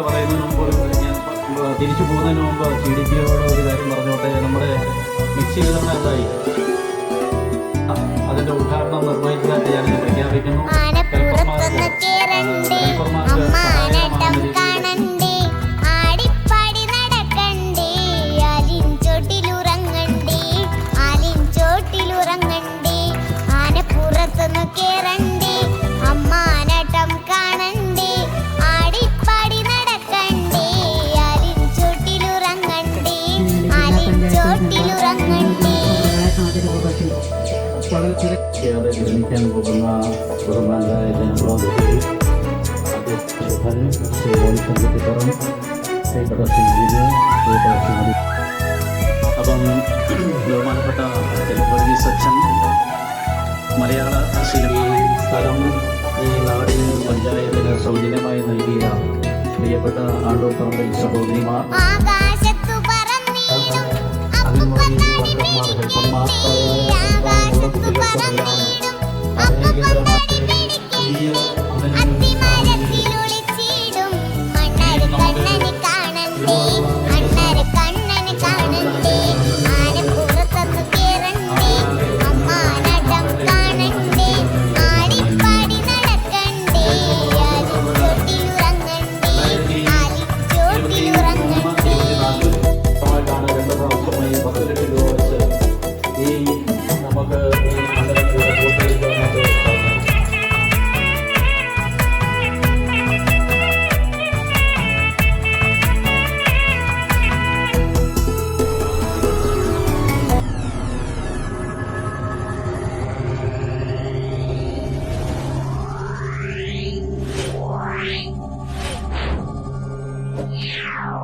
പറയുന്നതിന് മുമ്പ് ഞാൻ തിരിച്ചു പോകുന്നതിന് മുമ്പ് CDPOയോട് ഒരു കാര്യം പറഞ്ഞോട്ടെ. നമ്മുടെ മിക്സി വിതരണം എന്തായി? അതിന്റെ ഉദ്ഘാടനം നിർവഹിച്ചതായിട്ട് ഞാൻ പ്രഖ്യാപിക്കുന്നു. നിർമ്മിക്കാൻ പോകുന്ന ബഹുമാനായ ജനപ്രതിനിധി അപ്പം ബഹുമാനപ്പെട്ട വർഗീസ് അച്ഛൻ മലയാള സിനിമ സ്ഥലം ഈ നാടിന് പഞ്ചായത്തിന് സൗജന്യമായി നൽകിയ പ്രിയപ്പെട്ട ആണ്ടൂപ്പറമ്പിൽ സഹോദരിമാർ, Yeah.